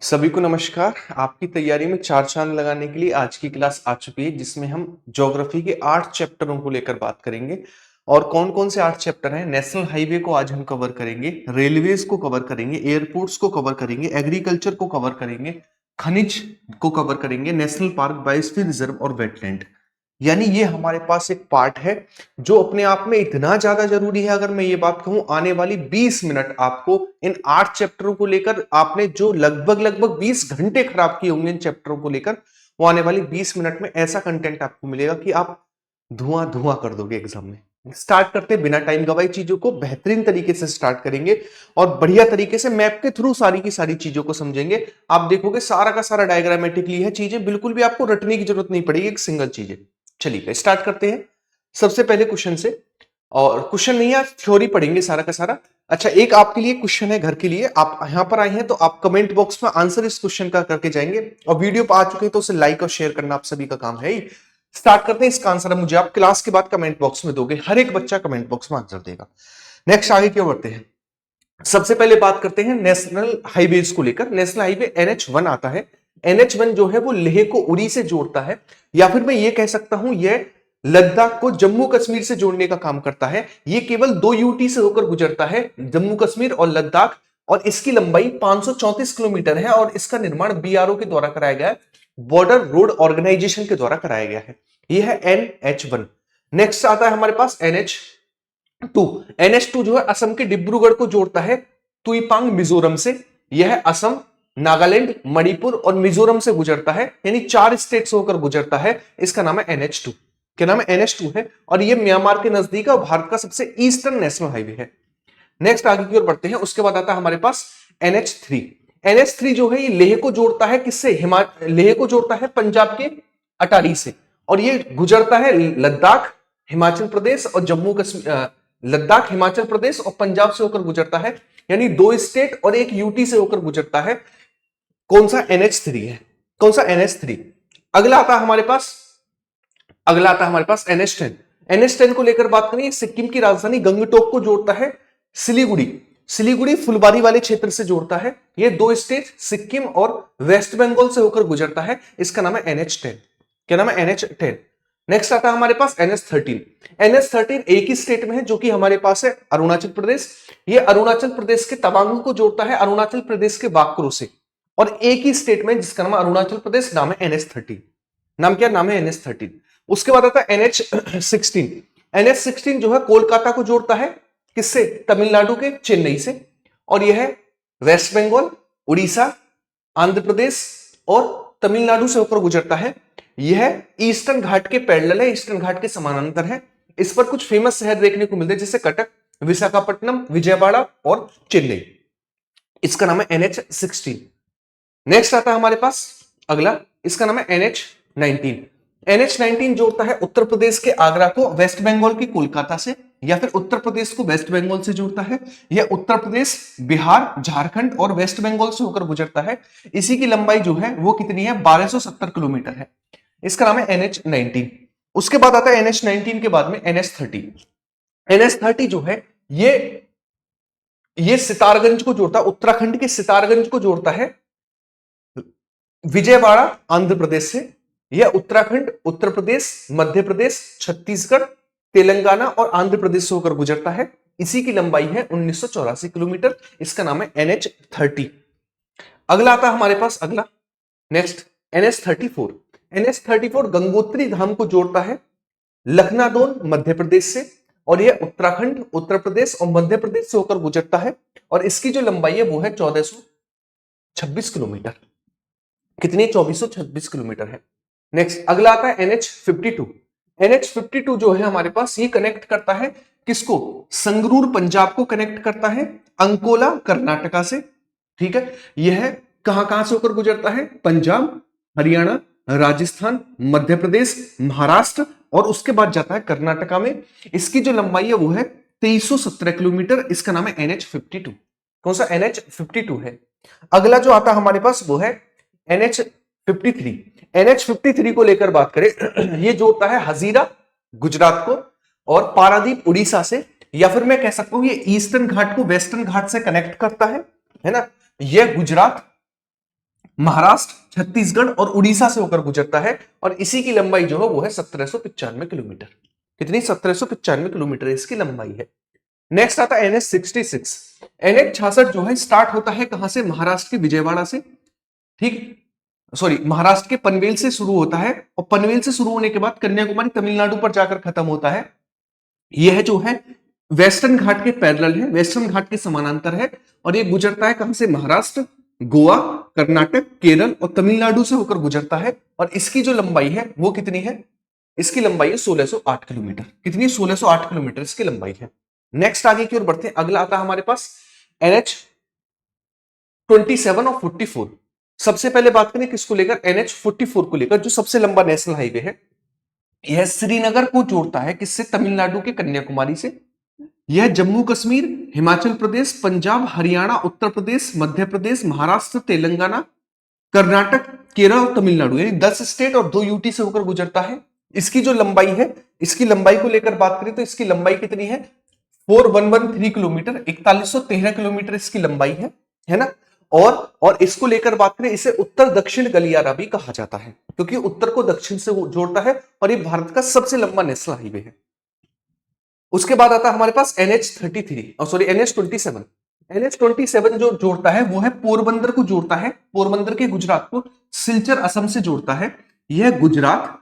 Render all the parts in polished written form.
सभी को नमस्कार। आपकी तैयारी में चार चांद लगाने के लिए आज की क्लास आ चुकी है, जिसमें हम ज्योग्राफी के 8 चैप्टरों को लेकर बात करेंगे। और कौन-कौन से 8 चैप्टर हैं? नेशनल हाईवे को आज हम कवर करेंगे, रेलवेज को कवर करेंगे, एयरपोर्ट्स को कवर करेंगे, एग्रीकल्चर को कवर करेंगे, खनिज को कवर करेंगे, नेशनल पार्क, बायोस्फीयर रिजर्व और वेटलैंड। यानी ये हमारे पास एक पार्ट है जो अपने आप में इतना ज्यादा जरूरी है। अगर मैं ये बात कहूं, आने वाली 20 मिनट आपको इन 8 चैप्टरों को लेकर, आपने जो लगभग 20 घंटे खराब किए होंगे इन चैप्टरों को लेकर, वो आने वाली 20 मिनट में ऐसा कंटेंट आपको मिलेगा कि आप धुआं धुआं कर दोगे एग्जाम में। स्टार्ट करते हैं बिना टाइम गवाए, चीजों को बेहतरीन तरीके से स्टार्ट करेंगे और बढ़िया तरीके से मैप के थ्रू सारी की सारी चीजों को समझेंगे। आप देखोगे सारा का सारा डायग्रामेटिकली है, चीजें बिल्कुल भी आपको रटने की जरूरत नहीं पड़ेगी, एक सिंगल चीज है। चलिए स्टार्ट करते हैं सबसे पहले क्वेश्चन से। और क्वेश्चन नहीं है, थ्योरी पढ़ेंगे सारा का सारा। अच्छा, एक आपके लिए क्वेश्चन है घर के लिए। आप यहां पर आए हैं तो आप कमेंट बॉक्स में आंसर इस क्वेश्चन का करके जाएंगे, और वीडियो पर आ चुके हैं तो उसे लाइक और शेयर करना आप सभी का काम है ही। स्टार्ट करते हैं। इसका आंसर मुझे आप क्लास के बाद कमेंट बॉक्स में दोगे, हर एक बच्चा कमेंट बॉक्स में आंसर देगा। नेक्स्ट आगे क्यों बढ़ते हैं। सबसे पहले बात करते हैं नेशनल हाईवेज को लेकर। नेशनल हाईवे NH1 आता है। NH1 जो है वो लेह को उरी से जोड़ता है, या फिर मैं ये कह सकता हूं ये लद्दाख को जम्मू कश्मीर से जोड़ने का काम करता है। ये केवल 2 UT से होकर गुजरता है, जम्मू कश्मीर और लद्दाख, और इसकी लंबाई 534 किलोमीटर है और इसका निर्माण BRO के द्वारा कराया गया है, बॉर्डर रोड ऑर्गेनाइजेशन के द्वारा कराया गया है। यह है NH1। नेक्स्ट आता है हमारे पास NH2। NH2 जो है असम के डिब्रूगढ़ को जोड़ता है तुईपांग मिजोरम से। यह असम, नागालैंड, मणिपुर और मिजोरम से गुजरता है, यानी 4 स्टेट से होकर गुजरता है। इसका नाम है NH2। क्या नाम है? NH2 है, और यह म्यांमार के नजदीक है और भारत का सबसे ईस्टर्न नेशनल हाईवे है। नेक्स्ट आगे की ओर बढ़ते हैं। उसके बाद आता है हमारे पास NH3। NH3 जो है ये लेह को जोड़ता है, किससे? लेह को जोड़ता है पंजाब के अटारी से, और ये गुजरता है लद्दाख, हिमाचल प्रदेश और जम्मू कश्मीर, लद्दाख, हिमाचल प्रदेश और पंजाब से होकर गुजरता है, यानी 2 स्टेट और 1 UT से होकर गुजरता है। कौन सा? NH3 है। कौन सा? NH3। अगला आता है हमारे पास NH10। NH10 को लेकर बात करें, सिक्किम की राजधानी गंगटोक को जोड़ता है सिलीगुड़ी फुलबारी वाले क्षेत्र से जोड़ता है। ये 2 स्टेट सिक्किम और वेस्ट बंगाल से होकर गुजरता है। इसका नाम है NH10। क्या नाम है? NH10। नेक्स्ट आता है हमारे पास NH13। NH13 एक ही स्टेट में है, जो कि हमारे पास है अरुणाचल प्रदेश। ये अरुणाचल प्रदेश के तवांग को जोड़ता है अरुणाचल प्रदेश के बागक्रो से, और एक ही स्टेट में जिसका नाम अरुणाचल प्रदेश, नाम है NH13। नाम क्या? नाम है NH13। उसके बाद आता है NH16। NH16 जो है कोलकाता को जोड़ता है, किससे? तमिलनाडु के चेन्नई से, और यह है वेस्ट बंगाल, उड़ीसा, आंध्र प्रदेश और तमिलनाडु से होकर गुजरता है। यह ईस्टर्न घाट के पैरेलल है, ईस्टर्न घाट के समानांतर है। इस पर कुछ फेमस शहर देखने को मिलते हैं, जैसे कटक, विशाखापट्टनम, विजयवाड़ा और चेन्नई। इसका नाम है NH16। नेक्स्ट आता है हमारे पास अगला, इसका नाम है NH19। NH19 जोड़ता है उत्तर प्रदेश के आगरा को वेस्ट बंगाल की कोलकाता से, या फिर उत्तर प्रदेश को वेस्ट बंगाल से जोड़ता है। यह उत्तर प्रदेश, बिहार, झारखंड और वेस्ट बंगाल से होकर गुजरता है। इसी की लंबाई जो है वो कितनी है? 1270 किलोमीटर है। इसका नाम है NH19। उसके बाद आता है NH19 के बाद में NH30। NH30 जो है ये सितारगंज को जोड़ता है, उत्तराखंड के सितारगंज को जोड़ता है विजयवाड़ा आंध्र प्रदेश से। यह उत्तराखंड, उत्तर प्रदेश, मध्य प्रदेश, छत्तीसगढ़, तेलंगाना और आंध्र प्रदेश से होकर गुजरता है। इसी की लंबाई है 1984 किलोमीटर। इसका नाम है NH30। अगला आता है हमारे पास अगला, नेक्स्ट NH34। NH34 गंगोत्री धाम को जोड़ता है लखनादौन मध्य प्रदेश से, और यह उत्तराखंड, उत्तर प्रदेश और मध्य प्रदेश से होकर गुजरता है, और इसकी जो लंबाई है वो है 1426 किलोमीटर। कितनी? 2426 किलोमीटर है। नेक्स्ट अगला आता है NH52। NH52 जो है हमारे पास, ये कनेक्ट करता है किसको? संगरूर पंजाब को कनेक्ट करता है अंकोला कर्नाटका से। ठीक है, यह कहां से होकर गुजरता है? पंजाब, हरियाणा, राजस्थान, मध्य प्रदेश, महाराष्ट्र, और उसके बाद जाता है कर्नाटका में। इसकी जो लंबाई है वो है 2317 किलोमीटर। इसका नाम है NH52। कौन सा? NH52 है। अगला जो आता है हमारे पास वो है NH53। NH53 को लेकर बात करें, ये जोड़ता है हजीरा गुजरात को और पारादीप उड़ीसा से, या फिर मैं कह सकता हूं ये ईस्टर्न घाट को वेस्टर्न घाट से कनेक्ट करता है ना। यह गुजरात, महाराष्ट्र, छत्तीसगढ़ और उड़ीसा से होकर गुजरता है और इसी की लंबाई जो है वो है 1795 किलोमीटर। कितनी? 1795 किलोमीटर इसकी लंबाई है। नेक्स्ट आता है NH66। NH66 जो है स्टार्ट होता है कहां से? महाराष्ट्र के विजयवाड़ा से, ठीक, सॉरी, महाराष्ट्र के पनवेल से शुरू होता है और पनवेल से शुरू होने के बाद कन्याकुमारी तमिलनाडु पर जाकर खत्म होता है। यह जो है वेस्टर्न घाट के पैरेलल है, वेस्टर्न घाट के समानांतर है और ये गुजरता है कहां से? महाराष्ट्र, गोवा, कर्नाटक, केरल और तमिलनाडु से होकर गुजरता है और इसकी जो लंबाई है वो कितनी है? इसकी लंबाई है 1608 किलोमीटर। कितनी? 1608 किलोमीटर इसकी लंबाई है। नेक्स्ट आगे की ओर बढ़ते हैं। अगला आता है हमारे पास NH27 और 44। सबसे पहले बात करें किसको लेकर? NH44 को लेकर, जो सबसे लंबा नेशनल हाईवे है। यह श्रीनगर को जोड़ता है किससे? तमिलनाडु के कन्याकुमारी से। यह जम्मू कश्मीर, हिमाचल प्रदेश, पंजाब, हरियाणा, उत्तर प्रदेश, मध्य प्रदेश, महाराष्ट्र, तेलंगाना, कर्नाटक, केरल और तमिलनाडु, यानी 10 स्टेट और 2 यूटी से होकर गुजरता है। इसकी जो लंबाई है, इसकी लंबाई को लेकर बात करें तो इसकी लंबाई कितनी है? 4113 किलोमीटर, 4113 किलोमीटर इसकी लंबाई है ना। और इसको लेकर बात करें, इसे उत्तर दक्षिण गलियारा भी कहा जाता है क्योंकि उत्तर को दक्षिण से जोड़ता है और ये भारत का सबसे लंबा नेशनल हाईवे है। उसके बाद आता है हमारे पास NH33 और सॉरी NH27। NH27 जो जोड़ता है वो है पोरबंदर को जोड़ता है, पोरबंदर के गुजरात को सिलचर असम से जोड़ता है। यह गुजरात,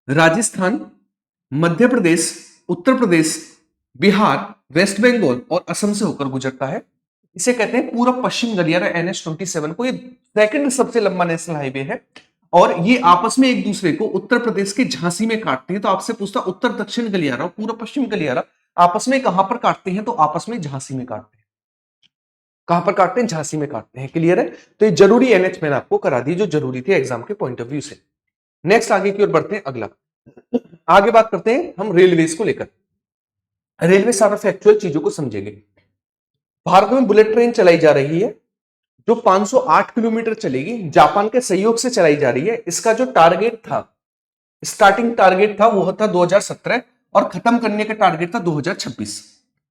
राजस्थान, मध्य प्रदेश, उत्तर प्रदेश, बिहार, वेस्ट बंगाल और असम से होकर गुजरता है। इसे कहते हैं पूर्व पश्चिम गलियारा NH27 को। ये सेकंड सबसे लंबा नेशनल हाईवे है और ये आपस में एक दूसरे को उत्तर प्रदेश के झांसी में काटते हैं। तो आपसे पूछता उत्तर दक्षिण गलियारा और पूर्व पश्चिम गलियारा आपस में कहां पर काटते हैं? तो आपस में झांसी में काटते हैं। कहां पर काटते हैं? झांसी में काटते हैं। क्लियर है? तो ये जरूरी NH मैंने आपको करा दी, जो जरूरी थी एग्जाम के पॉइंट ऑफ व्यू से। नेक्स्ट आगे की ओर बढ़ते हैं। अगला आगे बात करते हैं हम रेलवेज को लेकर। रेलवे सारा फैक्चुअल चीजों को समझेंगे। भारत में बुलेट ट्रेन चलाई जा रही है जो 508 किलोमीटर चलेगी, जापान के सहयोग से चलाई जा रही है। इसका जो टारगेट था, स्टार्टिंग टारगेट था वो था 2017 और खत्म करने का टारगेट था 2026।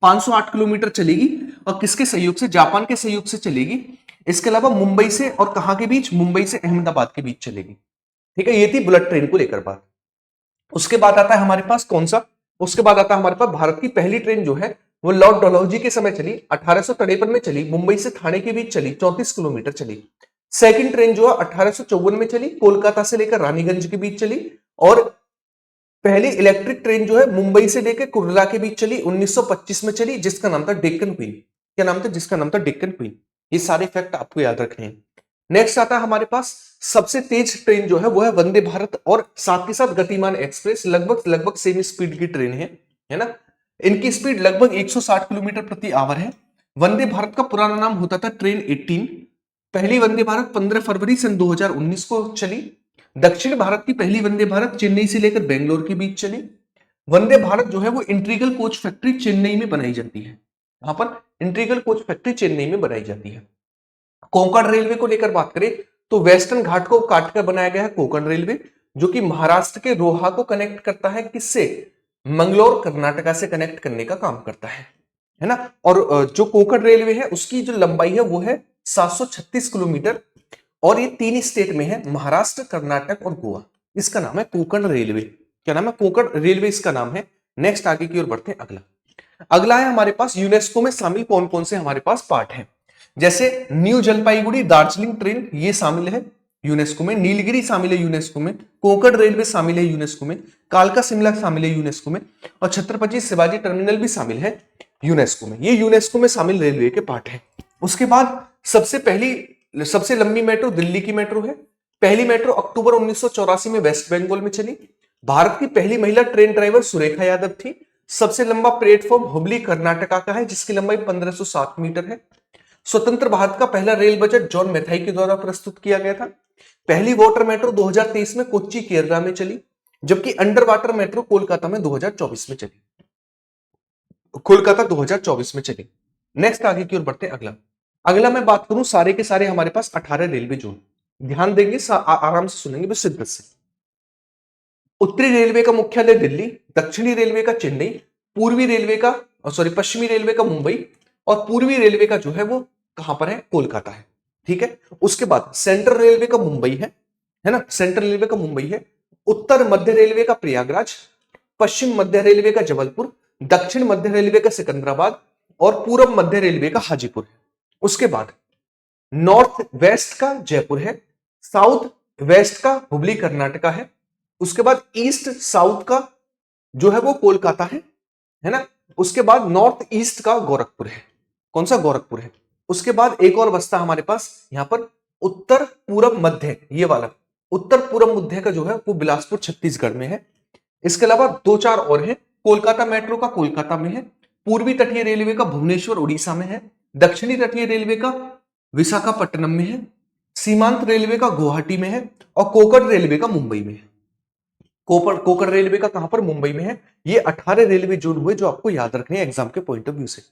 508 किलोमीटर चलेगी और किसके सहयोग से? जापान के सहयोग से चलेगी। इसके अलावा मुंबई से और कहां के बीच? मुंबई से अहमदाबाद के बीच चलेगी। ठीक है, ये थी बुलेट ट्रेन को लेकर बात। उसके बाद आता है हमारे पास कौन सा? उसके बाद आता है हमारे पास भारत की पहली ट्रेन जो है वो लॉर्ड डलहौजी के समय चली, 1853 में चली, मुंबई से थाने के बीच चली, 34 किलोमीटर चली। सेकंड ट्रेन जो है 1854 में चली, कोलकाता से लेकर रानीगंज के बीच चली। और पहली इलेक्ट्रिक ट्रेन जो है मुंबई से लेकर कुर्ला के बीच चली, 1925 में चली, जिसका नाम था डेक्कन क्वीन। क्या नाम था? जिसका नाम था डेक्कन क्वीन। ये सारे फैक्ट आपको याद रखने हैं। नेक्स्ट आता है हमारे पास सबसे तेज ट्रेन जो है वो है वंदे भारत और साथ के साथ गतिमान एक्सप्रेस। लगभग सेम स्पीड की ट्रेन है ना। इनकी स्पीड लगभग 160 किलोमीटर प्रति आवर है। वंदे भारत का पुराना नाम होता था ट्रेन 18। पहली वंदे भारत 15 फरवरी सन 2019 को चली। दक्षिण भारत की पहली वंदे भारत चेन्नई से लेकर बेंगलोर के बीच चली। वंदे भारत जो है वो इंटीग्रल कोच फैक्ट्री चेन्नई में बनाई जाती है। यहां पर इंटीग्रल कोच फैक्ट्री चेन्नई में बनाई जाती है। कोंकण रेलवे को लेकर बात करें तो वेस्टर्न घाट को काटकर बनाया गया है कोंकण रेलवे, जो कि महाराष्ट्र के रोहा को कनेक्ट करता है किससे? मंगलोर, कर्नाटका से कनेक्ट करने का काम करता है ना। और जो कोंकण रेलवे है उसकी जो लंबाई है वो है 736 किलोमीटर और ये 3 स्टेट में है, महाराष्ट्र, कर्नाटक और गोवा। इसका नाम है कोंकण रेलवे। क्या नाम है? कोंकण रेलवे इसका नाम है। नेक्स्ट आगे की ओर बढ़ते हैं। अगला है हमारे पास यूनेस्को में शामिल कौन कौन से हमारे पास पार्ट है। जैसे न्यू जलपाईगुड़ी दार्जिलिंग ट्रेन ये शामिल है यूनेस्को में, नीलगिरी शामिल है यूनेस्को में, कोंकण रेलवे शामिल है यूनेस्को में, कालका शिमला शामिल है यूनेस्को में और छत्रपति शिवाजी टर्मिनल भी शामिल है यूनेस्को में। ये यूनेस्को में शामिल रेलवे के पार्ट है। उसके बाद सबसे लंबी मेट्रो दिल्ली की मेट्रो है। पहली मेट्रो अक्टूबर 1984 में वेस्ट बंगाल में चली। भारत की पहली महिला ट्रेन ड्राइवर सुरेखा यादव थी। सबसे लंबा प्लेटफॉर्म हुबली कर्नाटका का है, जिसकी लंबाई 1507 मीटर है। स्वतंत्र भारत का पहला रेल बजट जॉन मैथाई के द्वारा प्रस्तुत किया गया था। पहली वाटर मेट्रो 2023 में कोच्चि केरला में चली, जबकि अंडर वाटर मेट्रो कोलकाता में 2024 में चली। कोलकाता 2024 में चली। नेक्स्ट आगे की ओर बढ़ते हैं। अगला मैं बात करूं सारे के सारे हमारे पास 18 रेलवे जोन। ध्यान देंगे, आराम से सुनेंगे, बस शिद्दत से। उत्तरी रेलवे का मुख्यालय दिल्ली, दक्षिणी रेलवे का चेन्नई, पश्चिमी रेलवे का मुंबई और पूर्वी रेलवे का जो है वो कहां पर है? कोलकाता है। ठीक है। उसके बाद सेंट्रल रेलवे का मुंबई है ना, सेंट्रल रेलवे का मुंबई है। उत्तर मध्य रेलवे का प्रयागराज, पश्चिम मध्य रेलवे का जबलपुर, दक्षिण मध्य रेलवे का सिकंदराबाद और पूर्व मध्य रेलवे का हाजीपुर है। उसके बाद नॉर्थ वेस्ट का जयपुर है, साउथ वेस्ट का हुबली कर्नाटका है। उसके बाद ईस्ट साउथ का जो है वो कोलकाता है ना। उसके बाद नॉर्थ ईस्ट का गोरखपुर है। कौन सा? गोरखपुर है। उसके बाद एक और बस्ता हमारे पास यहां पर उत्तर पूरब मध्य, ये वाला उत्तर पूरब मध्य का जो है वो बिलासपुर छत्तीसगढ़ में है। इसके अलावा दो चार और हैं। कोलकाता मेट्रो का कोलकाता में है, पूर्वी तटीय रेलवे का भुवनेश्वर उड़ीसा में है, दक्षिणी तटीय रेलवे का विशाखापट्टनम में है, सीमांत रेलवे का गुवाहाटी में है और कोकण रेलवे का मुंबई में है। कोकण रेलवे का कहां पर? मुंबई में है। ये 18 रेलवे जोन हुए जो आपको याद रखने हैं एग्जाम के पॉइंट ऑफ व्यू से।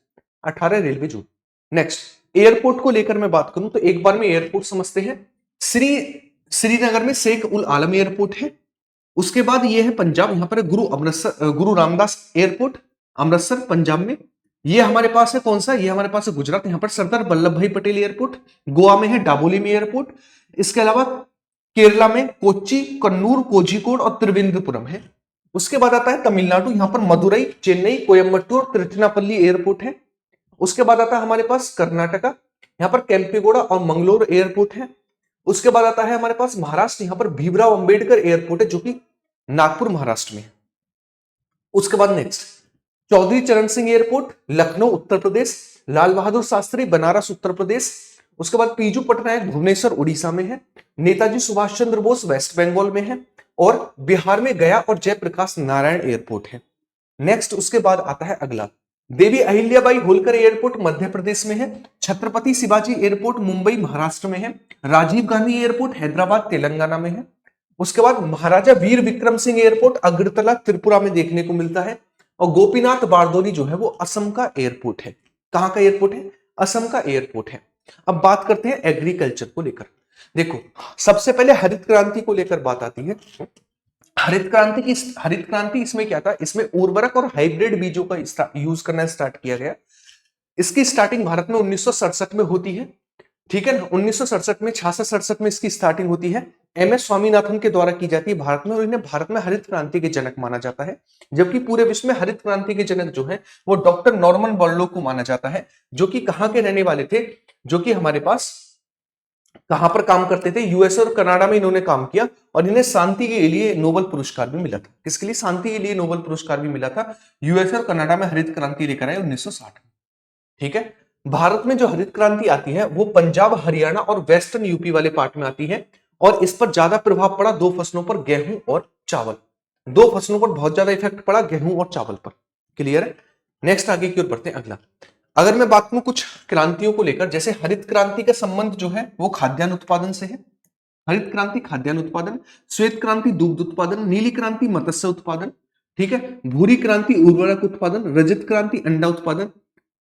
18 रेलवे जोन। नेक्स्ट एयरपोर्ट को लेकर मैं बात करूं तो एक बार में एयरपोर्ट समझते हैं। श्रीनगर में शेख उल आलम एयरपोर्ट है। उसके बाद ये है पंजाब, यहां पर गुरु रामदास एयरपोर्ट अमृतसर पंजाब में। ये हमारे पास है कौन सा? ये हमारे पास है गुजरात, यहां पर सरदार वल्लभ भाई पटेल एयरपोर्ट। गोवा में है डाबोली में एयरपोर्ट। इसके अलावा केरला में कोच्चि, कन्नूर, कोझिकोड और त्रिवेंद्रपुरम है। उसके बाद आता है तमिलनाडु, यहां पर मदुरई, चेन्नई, कोयम्बटूर, तिरुचिरापल्ली एयरपोर्ट है। उसके बाद आता है हमारे पास कर्नाटका, यहां पर केम्पेगौड़ा और मंगलोर एयरपोर्ट है। उसके बाद आता है हमारे पास महाराष्ट्र, यहां पर भीमराव अंबेडकर एयरपोर्ट है जो कि नागपुर महाराष्ट्र में है। उसके बाद नेक्स्ट चौधरी चरण सिंह एयरपोर्ट लखनऊ उत्तर प्रदेश, लाल बहादुर शास्त्री बनारस उत्तर प्रदेश। उसके बाद पीजू पटनायक भुवनेश्वर उड़ीसा में है, नेताजी सुभाष चंद्र बोस वेस्ट बंगाल में है और बिहार में गया और जयप्रकाश नारायण एयरपोर्ट है। नेक्स्ट उसके बाद आता है अगला देवी अहिल्याबाई होलकर एयरपोर्ट मध्य प्रदेश में है, छत्रपति शिवाजी एयरपोर्ट मुंबई महाराष्ट्र में है, राजीव गांधी एयरपोर्ट हैदराबाद तेलंगाना में है। उसके बाद महाराजा वीर विक्रम सिंह एयरपोर्ट अगरतला त्रिपुरा में देखने को मिलता है और गोपीनाथ बारदोली जो है वो असम का एयरपोर्ट है। कहां का एयरपोर्ट है? असम का एयरपोर्ट है। अब बात करते हैं एग्रीकल्चर को लेकर। देखो सबसे पहले हरित क्रांति को लेकर बात आती है। हरित क्रांति इसमें क्या था? इसमें उर्वरक और हाइब्रिड बीजों का यूज करना स्टार्ट किया गया। इसकी स्टार्टिंग भारत में 1967 में होती है, ठीक है ना। 1967 में 66-67 में इसकी स्टार्टिंग होती है। एमएस स्वामीनाथन के द्वारा की जाती है भारत में और इन्हें भारत में हरित क्रांति के जनक माना जाता है। जबकि पूरे विश्व में हरित क्रांति के जनक जो है वो डॉक्टर नॉर्मन बोरलॉग को माना जाता है, जो कि कहां के रहने वाले थे? जो कि हमारे पास कहां पर काम करते थे? यूएस और कनाडा में इन्होंने काम किया और इन्हें शांति के लिए नोबेल पुरस्कार भी मिला था। किसके लिए? शांति के लिए नोबेल पुरस्कार भी मिला था। यूएस और कनाडा में हरित क्रांति लेकर आए 1960 में, ठीक है। भारत में जो हरित क्रांति आती है वो पंजाब, हरियाणा और वेस्टर्न यूपी वाले पार्ट में आती है और इस पर ज्यादा प्रभाव पड़ा दो फसलों पर, गेहूं और चावल। दो फसलों पर बहुत ज्यादा इफेक्ट पड़ा, गेहूं और चावल पर। क्लियर है? नेक्स्ट आगे की ओर बढ़ते हैं। अगला अगर मैं बात करूं कुछ क्रांतियों को लेकर, जैसे हरित क्रांति का संबंध जो है वो खाद्यान्न उत्पादन से है। हरित क्रांति खाद्यान्न उत्पादन, श्वेत क्रांति दुग्ध उत्पादन, नीली क्रांति मत्स्य उत्पादन, ठीक है। भूरी क्रांति उर्वरक उत्पादन, रजत क्रांति अंडा उत्पादन,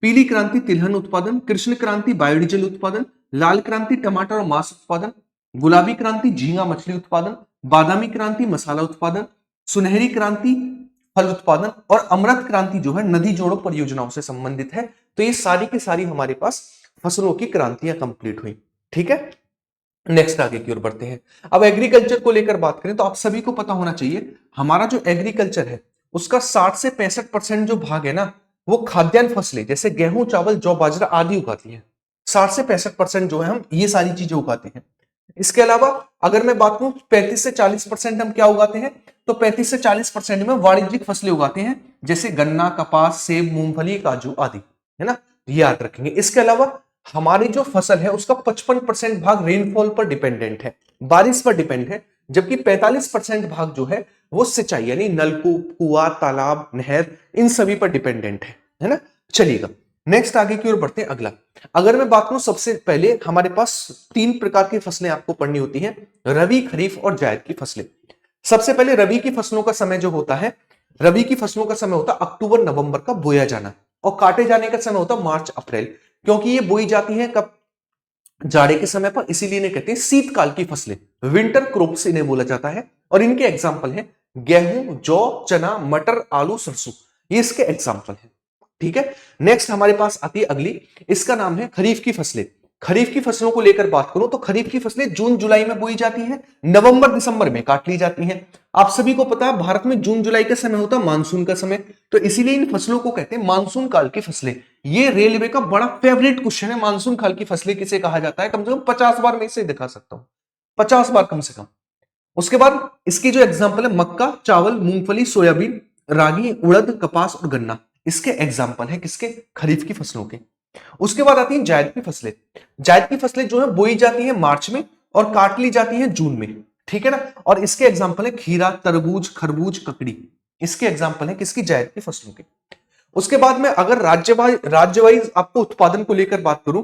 पीली क्रांति तिलहन उत्पादन, कृष्ण क्रांति बायोडीजल उत्पादन, लाल क्रांति टमाटर और मांस उत्पादन, गुलाबी क्रांति झींगा मछली उत्पादन, बादामी क्रांति मसाला उत्पादन, सुनहरी क्रांति फल उत्पादन और अमृत क्रांति जो है नदी जोड़ो परियोजनाओं से संबंधित है। तो ये सारी की सारी हमारे पास फसलों की क्रांतियां कंप्लीट हुई, ठीक है। नेक्स्ट आगे की ओर बढ़ते हैं। अब एग्रीकल्चर को लेकर बात करें तो आप सभी को पता होना चाहिए हमारा जो एग्रीकल्चर है उसका 60 से 65% जो भाग है ना वो खाद्यान्न फसलें जैसे गेहूं, चावल, जौ, बाजरा आदि उगाती है। 60 से 65% जो है हम ये सारी चीजें उगाते हैं। इसके अलावा अगर मैं बात करूं 35 से 40% हम क्या उगाते हैं? तो 35 से 40% में वाणिज्यिक फसलें उगाते हैं जैसे गन्ना, कपास, सेब, मूंगफली, काजू आदि, है ना। याद रखेंगे। इसके अलावा हमारी जो फसल है उसका 55% भाग रेनफॉल पर डिपेंडेंट है, बारिश पर डिपेंड है, जबकि 45% भाग जो है वो सिंचाई यानी नलकूप, कुआं, तालाब, नहर इन सभी पर डिपेंडेंट है ना। चलिएगा नेक्स्ट आगे की ओर बढ़ते हैं। अगला अगर मैं बात करूं सबसे पहले हमारे पास 3 प्रकार की फसलें आपको पढ़नी होती हैं, रबी, खरीफ और जायद की फसलें। सबसे पहले रबी की फसलों का समय जो होता है, रबी की फसलों का समय होता है अक्टूबर नवंबर का बोया जाना और काटे जाने का समय होता है मार्च अप्रैल, क्योंकि ये बोई जाती है कब? जाड़े के समय पर, इसीलिए इन्हें कहते हैं शीतकाल की फसलें, विंटर क्रॉप्स इन्हें बोला जाता है। और इनके एग्जाम्पल हैं गेहूं, जौ, चना, मटर, आलू, सरसों, ये इसके एग्जाम्पल हैं, ठीक है। नेक्स्ट हमारे पास आती है अगली, इसका नाम है खरीफ की फसलें। खरीफ की फसलों को लेकर बात करूं तो खरीफ की फसलें जून जुलाई में बोई जाती हैं, नवंबर दिसंबर में काट ली जाती हैं। आप सभी को पता है भारत में जून जुलाई का समय होता है मानसून का समय, तो इसीलिए इन फसलों को कहते हैं मानसून काल की फसलें। ये रेलवे का बड़ा फेवरेट क्वेश्चन है, मानसून काल की फसलें किसे कहा जाता है, कम से कम 50 बार मैं इसे दिखा सकता हूं, 50 बार कम से कम। उसके बाद इसकी जो एग्जाम्पल है मक्का, चावल, मूंगफली, सोयाबीन, रागी, उड़द, कपास और गन्ना, इसके एग्जाम्पल है किसके, खरीफ की फसलों के। उसके बाद आती हैं जायद की फसलें। जायद की फसलें जो है बोई जाती हैं मार्च में और काट ली जाती हैं जून में, ठीक है ना। और इसके एग्जाम्पल है खीरा, तरबूज, खरबूज, ककड़ी, इसके एग्जाम्पल है किसकी, जायद की फसलों के। उसके बाद में अगर राज्य वाइज आपको उत्पादन को लेकर बात करूं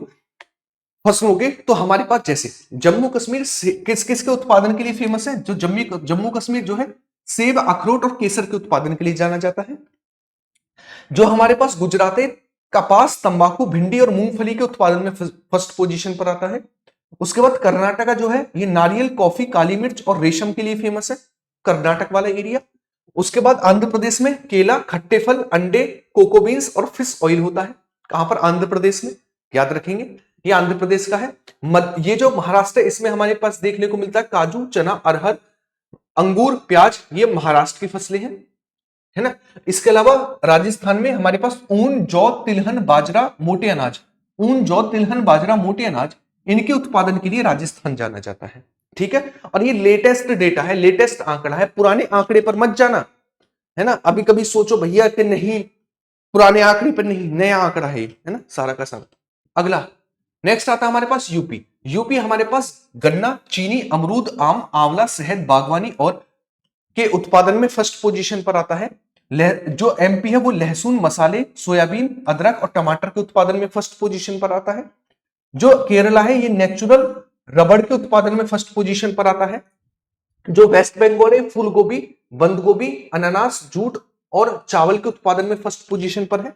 फसलों के, तो हमारे पास जैसे जम्मू कश्मीर किस किस के उत्पादन के लिए फेमस है, जो जम्मू कश्मीर जो है सेब, अखरोट और केसर के उत्पादन के लिए जाना जाता है। जो हमारे पास गुजरात है कपास, तंबाकू, भिंडी और मूंगफली के उत्पादन में फर्स्ट पोजीशन पर आता है। उसके बाद कर्नाटका जो है ये नारियल, कॉफी, काली मिर्च और रेशम के लिए फेमस है, कर्नाटक वाला एरिया। उसके बाद आंध्र प्रदेश में केला, खट्टे फल, अंडे, कोको बीन्स और फिश ऑयल होता है। कहां पर, आंध्र प्रदेश में, याद रखेंगे ये आंध्र प्रदेश का है। ये जो महाराष्ट्र है इसमें हमारे पास देखने को मिलता है काजू, चना, अरहर, अंगूर, प्याज, ये महाराष्ट्र की फसलें हैं, है ना। इसके अलावा राजस्थान में हमारे पास ऊन, जौ, तिलहन, बाजरा, मोटे अनाज, ऊन, जौ, तिलहन, बाजरा, मोटे अनाज, इनके उत्पादन के लिए राजस्थान जाना जाता है, ठीक है। और ये लेटेस्ट डेटा है, लेटेस्ट आंकड़ा है, पुराने आंकड़े पर मत जाना, है ना। अभी कभी सोचो भैया कि नहीं पुराने आंकड़े पर नहीं, नया आंकड़ा है ना, सारा का सारा। अगला नेक्स्ट आता है हमारे पास यूपी। यूपी हमारे पास गन्ना, चीनी, अमरूद, आम, आंवला, शहद, बागवानी और के उत्पादन में फर्स्ट पोजीशन पर आता है। जो एमपी है वो लहसुन, मसाले, सोयाबीन, अदरक और टमाटर के उत्पादन में फर्स्ट पोजीशन पर आता है। जो केरला है ये नेचुरल रबड़ के उत्पादन में फर्स्ट पोजीशन पर आता है। जो वेस्ट बंगाल है फूल गोभी, बंद गोभी, अनानास, जूट और चावल के उत्पादन में फर्स्ट पोजीशन पर है।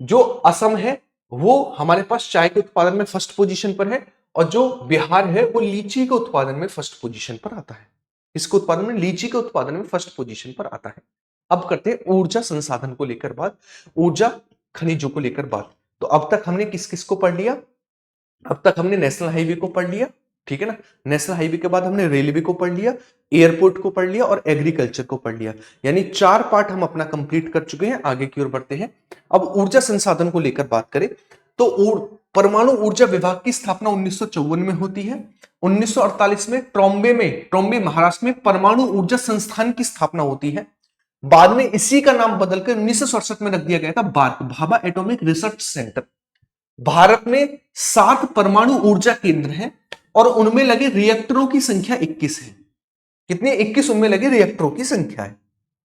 जो असम है वो हमारे पास चाय के उत्पादन में फर्स्ट पोजीशन पर है। और जो बिहार है वो लीची के उत्पादन में फर्स्ट पोजीशन पर आता है। इसके उत्पादन में, लीची के उत्पादन में फर्स्ट पोजीशन पर आता है। अब करते हैं ऊर्जा संसाधन को लेकर बात, ऊर्जा खनिजों को लेकर बात। तो अब तक हमने किस किस को पढ़ लिया, अब तक हमने नेशनल हाईवे को पढ़ लिया, ठीक है ना। नेशनल हाईवे के बाद हमने रेलवे को पढ़ लिया, एयरपोर्ट को पढ़ लिया और एग्रीकल्चर को पढ़ लिया, यानी 4 पार्ट हम अपना कंप्लीट कर चुके हैं। आगे की ओर बढ़ते हैं। अब ऊर्जा संसाधन को लेकर बात करें तो परमाणु ऊर्जा विभाग की स्थापना 1954 में होती है। 1948 में ट्रॉम्बे महाराष्ट्र में परमाणु ऊर्जा संस्थान की स्थापना होती है। बाद में इसी का नाम बदलकर 1967 में रख दिया गया था BARC, Bhabha Atomic Research Centre. Bharat में 7 परमाणु ऊर्जा केंद्र हैं और उनमें लगे रिएक्टरों की संख्या 21 है। कितने, 21 उनमें लगे रिएक्टरों की संख्या है।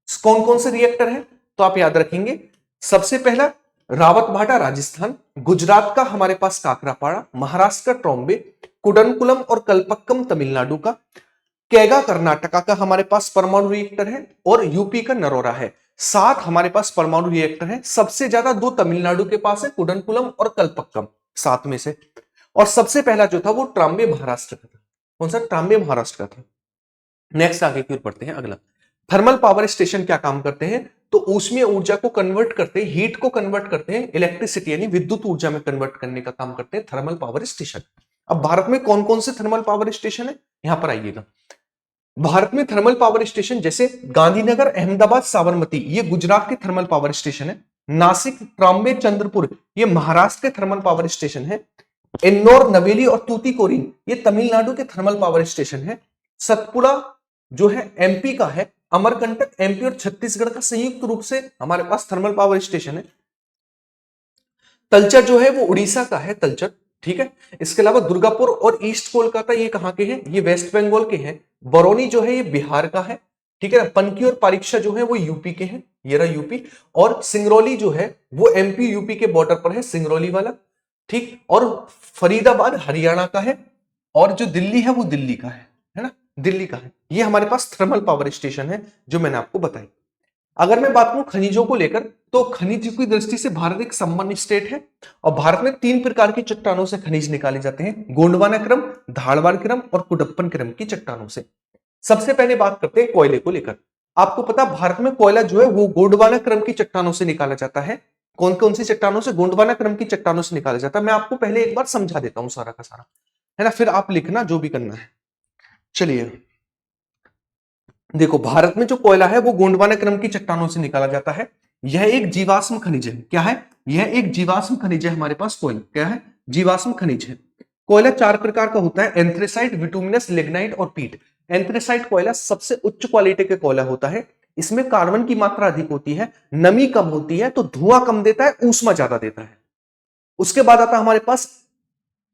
कौन कौन से रिएक्टर हैं तो आप याद रखेंगे, सबसे पहला रावतभाटा राजस्थान, गुजरात का हमारे पास काकरापाड़ा, महाराष्ट्र का ट्रॉम्बे, कुडनकुलम और कलपक्कम तमिलनाडु का, कैगा कर्नाटका का हमारे पास परमाणु रिएक्टर है और यूपी का नरोरा है। 7 हमारे पास परमाणु रिएक्टर है। सबसे ज्यादा 2 तमिलनाडु के पास है, कुडनकुलम और कलपक्कम, 7 में से। और सबसे पहला जो था वो ट्राम्बे महाराष्ट्र का था। कौन सा, ट्राम्बे महाराष्ट्र का था। नेक्स्ट आगे की ओर बढ़ते हैं। अगला थर्मल पावर स्टेशन क्या काम करते हैं तो ऊष्मीय ऊर्जा को कन्वर्ट करते हैं, हीट को कन्वर्ट करते हैं इलेक्ट्रिसिटी यानी विद्युत ऊर्जा में कन्वर्ट करने का काम करते हैं थर्मल पावर स्टेशन। अब भारत में कौन कौन से थर्मल पावर स्टेशन है यहां पर आइएगा। भारत में थर्मल पावर स्टेशन जैसे गांधीनगर, अहमदाबाद, साबरमती, ये गुजरात के थर्मल पावर स्टेशन है। नासिक, ट्राम्बे, चंद्रपुर, ये महाराष्ट्र के थर्मल पावर स्टेशन है। इंदौर, नवेली और तूतीकोरिन, ये तमिलनाडु के थर्मल पावर स्टेशन है। सतपुड़ा जो है एमपी का है। अमरकंटक एमपी और छत्तीसगढ़ का संयुक्त रूप से हमारे पास थर्मल पावर स्टेशन है। तलचर जो है वो उड़ीसा का है, तलचर, ठीक है। इसके अलावा दुर्गापुर और ईस्ट कोलकाता ये कहां के हैं, ये वेस्ट बंगाल के हैं। बरौनी जो है ये बिहार का है, ठीक है ना। पनकी और परीक्षा जो है वो यूपी के हैं, ये रहा यूपी। और सिंगरौली जो है वो एमपी यूपी के बॉर्डर पर है, सिंगरौली वाला, ठीक। और फरीदाबाद हरियाणा का है और जो दिल्ली है वो दिल्ली का है ना, दिल्ली का है। ये हमारे पास थर्मल पावर स्टेशन है जो मैंने आपको बताई। अगर मैं बात करूं खनिजों को लेकर तो खनिज की दृष्टि से भारत एक संपन्न स्टेट है और भारत में 3 प्रकार की चट्टानों से खनिज निकाले जाते हैं, गोंडवाना क्रम, धारवाड़ क्रम और कुडप्पन क्रम की चट्टानों से। सबसे पहले बात करते हैं कोयले को लेकर। आपको पता भारत में कोयला जो है वो गोंडवाना क्रम की चट्टानों से निकाला जाता है। कौन कौन सी चट्टानों से? गोंडवाना क्रम की चट्टानों से निकाला जाता है। मैं आपको पहले एक बार समझा देता हूं सारा का सारा, है ना, फिर आप लिखना जो भी करना है। चलिए देखो, भारत में जो कोयला है वो गोंडवाना क्रम की चट्टानों से निकाला जाता है। यह एक जीवाश्म खनिज है। क्या है? यह एक जीवाश्म खनिज है। हमारे पास कोयला क्या है? जीवाश्म खनिज है। कोयला चार प्रकार का होता है, एंथ्रेसाइट, विटुमिनस, लिग्नाइट और पीट। एंथ्रेसाइट कोयला सबसे उच्च क्वालिटी का कोयला होता है। इसमें कार्बन की मात्रा अधिक होती है, नमी कम होती है, तो धुआं कम देता है, ऊष्मा ज्यादा देता है। उसके बाद आता है हमारे पास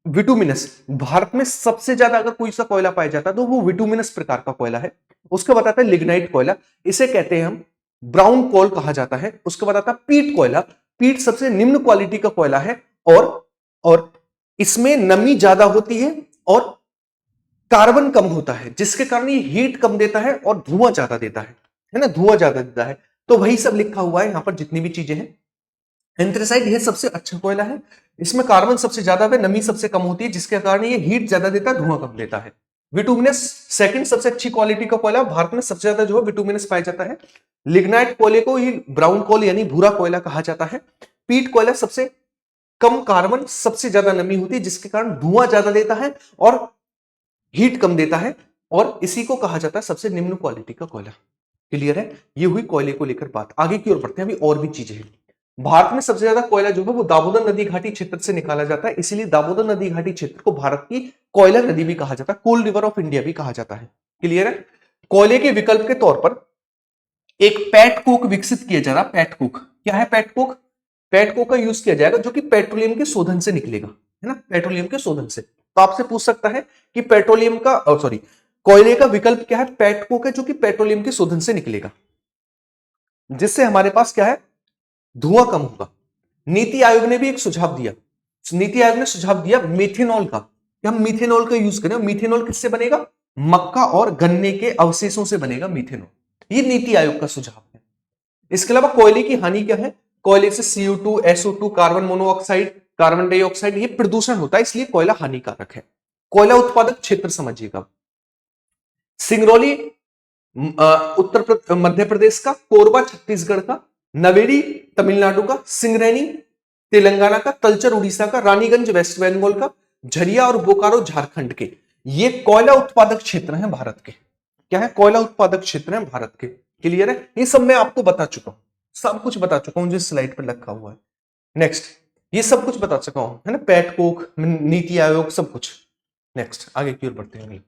विटुमिनस। भारत में सबसे ज्यादा अगर कोई सा कोयला पाया जाता है तो वो विटुमिनस प्रकार का कोयला है। उसके बाद आता है लिग्नाइट कोयला, इसे कहते हैं हम ब्राउन कोल कहा जाता है। उसके बाद आता है पीट कोयला। पीट सबसे निम्न क्वालिटी का कोयला है और इसमें नमी ज्यादा होती है और कार्बन कम होता है, जिसके कारण ये हीट कम देता है और धुआं ज्यादा देता है ना, धुआं ज्यादा देता है। तो वही सब लिखा हुआ है यहां पर, जितनी भी चीजें हैं। एंथ्रेसाइट यह सबसे अच्छा कोयला है, इसमें कार्बन सबसे ज्यादा है, नमी सबसे कम होती है, जिसके कारण ये हीट ज्यादा देता है, धुआं कम देता है। विटुमिनस सेकंड सबसे अच्छी क्वालिटी का कोयला, भारत में सबसे ज्यादा जो है विटुमिनस पाया जाता है। लिग्नाइट कोयले को ही ब्राउन कोल यानी भूरा कोयला कहा जाता है। पीट कोयला सबसे कम कार्बन, सबसे ज्यादा नमी होती है, जिसके कारण धुआं ज्यादा देता है और हीट कम देता है, और इसी को कहा जाता है सबसे निम्न क्वालिटी का कोयला। क्लियर है? ये हुई कोयले को लेकर बात। आगे की ओर बढ़ते हैं, अभी और भी चीजें हैं। भारत में सबसे ज्यादा कोयला जो है वो दामोदर नदी घाटी क्षेत्र से निकाला जाता है, इसीलिए दामोदर नदी घाटी क्षेत्र को भारत की कोयला नदी भी कहा जाता है, कोल रिवर ऑफ इंडिया भी कहा जाता है। क्लियर है? कोयले के विकल्प के तौर पर एक पेट कोक विकसित किया जा रहा। पेट कोक क्या है? पेट कोक, पेट कोक का यूज किया जाएगा जो कि पेट्रोलियम के शोधन से निकलेगा, है ना, पेट्रोलियम के शोधन से। तो आपसे पूछ सकता है कि पेट्रोलियम का सॉरी कोयले का विकल्प क्या है? पेट कोक है, जो कि पेट्रोलियम के शोधन से निकलेगा, जिससे हमारे पास क्या है? धुआं कम होगा। नीति आयोग ने भी एक सुझाव दिया, नीति आयोग ने सुझाव दिया मिथेनॉल का, कि हम मिथेनॉल का यूज करें। मिथेनॉल किससे बनेगा? मक्का और गन्ने के अवशेषों से बनेगा मिथेनॉल। ये नीति आयोग का सुझाव है। इसके अलावा कोयले की हानि क्या है? कोयले से CO2, SO2, carbon monoxide, carbon dioxide, ये प्रदूषण होता है, इसलिए कोयला हानिकारक है। कोयला उत्पादक क्षेत्र समझिएगा, सिंगरौली मध्य प्रदेश का, कोरबा छत्तीसगढ़ का, नवेली तमिलनाडु का, सिंगरैनी तेलंगाना का, तलचर उड़ीसा का, रानीगंज वेस्ट बंगाल का, झरिया और बोकारो झारखंड के, ये कोयला उत्पादक क्षेत्र हैं भारत के। क्या है? कोयला उत्पादक क्षेत्र हैं भारत के। क्लियर है? ये सब मैं आपको बता चुका हूं, सब कुछ बता चुका हूं जो स्लाइड पर लिखा हुआ है। नेक्स्ट, ये सब कुछ बता चुका हूं, है ना, पेट कोक, नीति आयोग, सब कुछ। नेक्स्ट आगे की ओर बढ़ते हैं,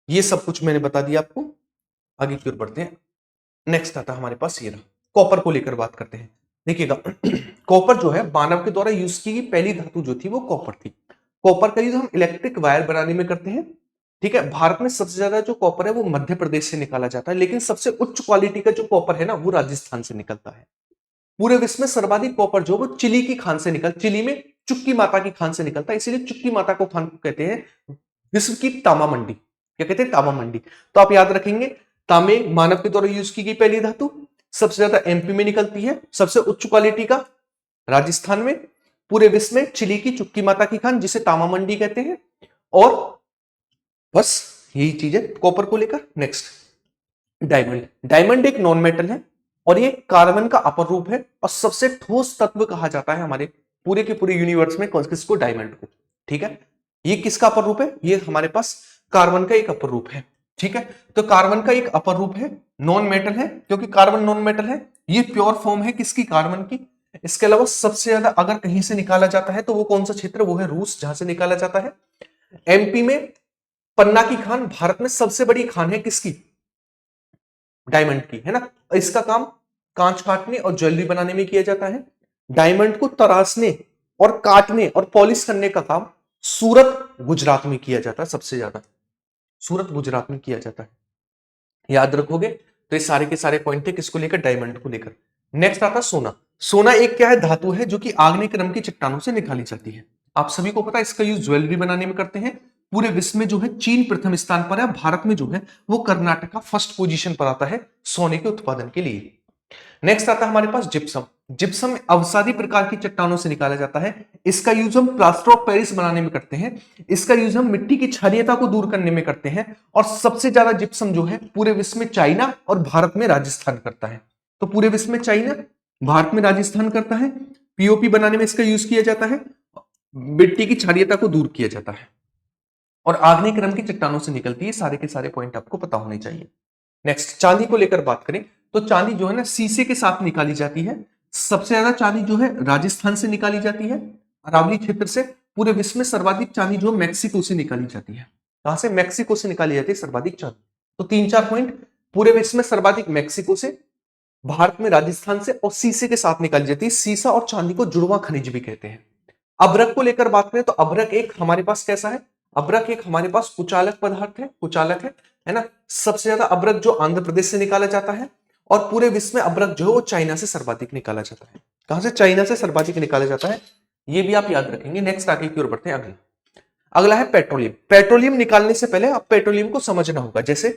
ये सब कुछ मैंने बता दिया आपको। आगे की ओर बढ़ते हैं। नेक्स्ट आता है हमारे पास ये रहा, कॉपर को लेकर बात करते हैं। देखिएगा कॉपर जो है मानव के द्वारा यूज की गई पहली धातु जो थी वो कॉपर थी। कॉपर का यूज हम इलेक्ट्रिक वायर बनाने में करते हैं। ठीक है, भारत में सबसे ज्यादा जो कॉपर है वो मध्य प्रदेश से निकाला जाता है, लेकिन सबसे उच्च क्वालिटी का जो कॉपर है ना वो राजस्थान से निकलता है। पूरे विश्व में सर्वाधिक कॉपर जो वो चिली की खान से चिली में चुक्की माता की खान से निकलता है, इसीलिए चुक्की माता को खान कहते हैं विश्व की तांबा मंडी। क्या कहते हैं? तांबा मंडी। तो आप याद रखेंगे, तांबे मानव के द्वारा यूज की गई पहली धातु, सबसे ज्यादा MP में निकलती है, सबसे उच्च क्वालिटी का राजस्थान में, पूरे विश्व में चिली की चुक्की माता की खान जिसे तांबा मंडी कहते हैं। और बस यही चीज है कॉपर को लेकर। Next, diamond. डायमंड एक नॉन मेटल है और ये कार्बन का अपर रूप है और सबसे ठोस तत्व कहा जाता है हमारे पूरे के पूरे यूनिवर्स में, किसको? डायमंड को। ठीक है, ये किसका अपर रूप है? ये हमारे पास कार्बन का एक अपर रूप है। ठीक है, तो कार्बन का एक अपर रूप है, नॉन मेटल है, क्योंकि कार्बन नॉन मेटल है। ये प्योर फॉर्म है किसकी? कार्बन की। इसके अलावा सबसे ज्यादा अगर कहीं से निकाला जाता है तो वो कौन सा क्षेत्र? वो है रूस, जहां से निकाला जाता है। MP में पन्ना की खान, भारत में सबसे बड़ी खान है किसकी? डायमंड की, है ना। इसका काम कांच काटने और ज्वेलरी बनाने में किया जाता है। डायमंड को तराशने और काटने और पॉलिश करने का काम सूरत गुजरात में किया जाता है, सबसे ज्यादा सूरत गुजरात में किया जाता है। याद रखोगे? तो ये सारे के सारे पॉइंट थे किसको लेकर? डायमंड को लेकर। नेक्स्ट आता है सोना। सोना एक क्या है? धातु है जो कि आग्नेय क्रम की चट्टानों से निकाली जाती है। आप सभी को पता है इसका यूज ज्वेलरी बनाने में करते हैं। पूरे विश्व में जो है चीन प्रथम स्थान पर है, भारत में जो है वो कर्नाटक फर्स्ट पोजीशन पर आता है सोने के उत्पादन के लिए। नेक्स्ट आता है हमारे पास जिप्सम। जिप्सम अवसादी प्रकार की चट्टानों से निकाला जाता है। इसका यूज हम प्लास्टर ऑफ पेरिस बनाने में करते हैं। इसका यूज हम मिट्टी की क्षारीयता को दूर करने में करते हैं। और सबसे ज्यादा जिप्सम जो है पूरे विश्व में चाइना और भारत में राजस्थान करता है। तो पूरे विश्व में चाइना भारत में राजस्थान करता है। पीओपी बनाने में इसका यूज किया जाता है। मिट्टी की क्षारीयता को दूर किया जाता है और आग्नेय क्रम की चट्टानों से निकलती है। सारे के सारे पॉइंट आपको पता होने चाहिए। नेक्स्ट, चांदी को लेकर बात करें तो चांदी जो है ना सीसे के साथ निकाली जाती है। सबसे ज्यादा चांदी जो है राजस्थान से निकाली जाती है, अरावली क्षेत्र से। पूरे विश्व में सर्वाधिक चांदी जो मैक्सिको से निकाली जाती है। कहां से? मैक्सिको से निकाली जाती है सर्वाधिक चांदी। तो 3-4 पॉइंट, पूरे विश्व में सर्वाधिक मैक्सिको से, भारत में राजस्थान से और सीसे के साथ निकाली जाती है। सीसा और चांदी को जुड़वा खनिज भी कहते हैं। अभ्रक को लेकर बात करें तो अभ्रक एक हमारे पास कैसा है? अभ्रक एक हमारे पास कुचालक पदार्थ है, कुचालक है ना। सबसे ज्यादा अभ्रक जो आंध्र प्रदेश से निकाला जाता है और पूरे विश्व में अभ्रक जो है वो चाइना से सर्वाधिक निकाला जाता है। कहां से? चाइना से सर्वाधिक निकाला जाता है। ये भी आप याद रखेंगे। नेक्स्ट आगे की ओर बढ़ते हैं। अगला है पेट्रोलियम। पेट्रोलियम निकालने से पहले आप पेट्रोलियम को समझना होगा। जैसे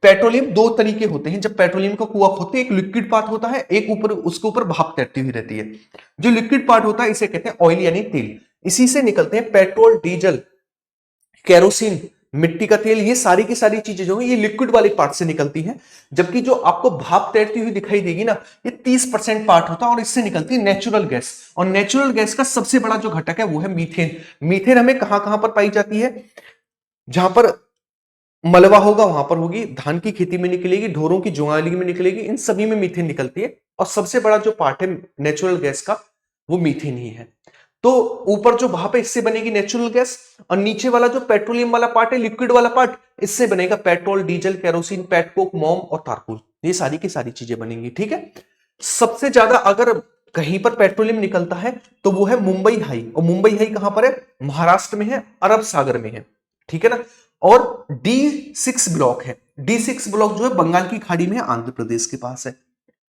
पेट्रोलियम दो तरीके होते हैं। जब पेट्रोलियम का कुआं खोदते हैं, एक लिक्विड पार्ट होता है, एक ऊपर उसके ऊपर भाप तैरती हुई रहती है। जो लिक्विड पार्ट होता है इसे कहते हैं ऑयल यानी तेल। इसी से निकलते हैं पेट्रोल, डीजल, केरोसिन, मिट्टी का तेल। ये सारी की सारी चीजें जो है ये लिक्विड वाले पार्ट से निकलती हैं। जबकि जो आपको भाप तैरती हुई दिखाई देगी ना, ये 30% पार्ट होता है और इससे निकलती है नेचुरल गैस। और नेचुरल गैस का सबसे बड़ा जो घटक है वो है मीथेन। मीथेन हमें कहां कहां पर पाई जाती है? जहां पर मलबा होगा वहां पर होगी, धान की खेती में निकलेगी, ढोरों की जुआली में निकलेगी, इन सभी में मीथेन निकलती है। और सबसे बड़ा जो पार्ट है नेचुरल गैस का वो मीथेन ही है। तो ऊपर जो भाप है इससे बनेगी नेचुरल गैस, और नीचे वाला जो पेट्रोलियम वाला पार्ट है, लिक्विड वाला पार्ट, इससे बनेगा पेट्रोल, डीजल, केरोसिन, पेटकोक, मोम और तारकुल। ये सारी की सारी चीजें बनेंगी। ठीक है। सबसे ज्यादा अगर कहीं पर पेट्रोलियम निकलता है तो वो है मुंबई हाई। और मुंबई हाई कहां पर है? महाराष्ट्र में है, अरब सागर में है। ठीक है ना। और D6 ब्लॉक है। D6 ब्लॉक जो है बंगाल की खाड़ी में है, आंध्र प्रदेश के पास है।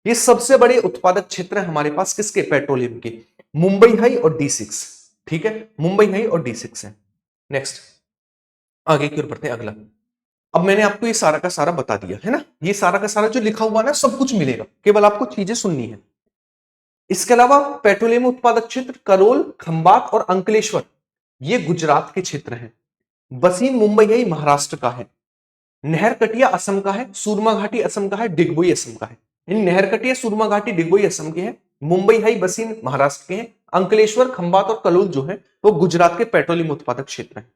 ये सबसे बड़े उत्पादक क्षेत्र है हमारे पास किसके? पेट्रोलियम के। मुंबई हाई और D6। ठीक है, मुंबई हाई और D6 है। नेक्स्ट आगे की ओर बढ़ते हैं। अगला, अब मैंने आपको ये सारा का सारा बता दिया है ना। ये सारा का सारा जो लिखा हुआ ना सब कुछ मिलेगा, केवल आपको चीजें सुननी है। इसके अलावा पेट्रोलियम उत्पादक क्षेत्र करोल, खंबात और अंकलेश्वर ये गुजरात के क्षेत्र हैं। बसीन मुंबई महाराष्ट्र का है। नहर कटिया असम का है। सूरमा घाटी असम का है। डिगबोई असम का है। इन नहर कटिया, सूरमा घाटी, डिगबोई असम के हैं। मुंबई हाई, बसीन महाराष्ट्र के हैं। अंकलेश्वर, खंबात और कलोल जो है वो गुजरात के पेट्रोलियम उत्पादक क्षेत्र हैं।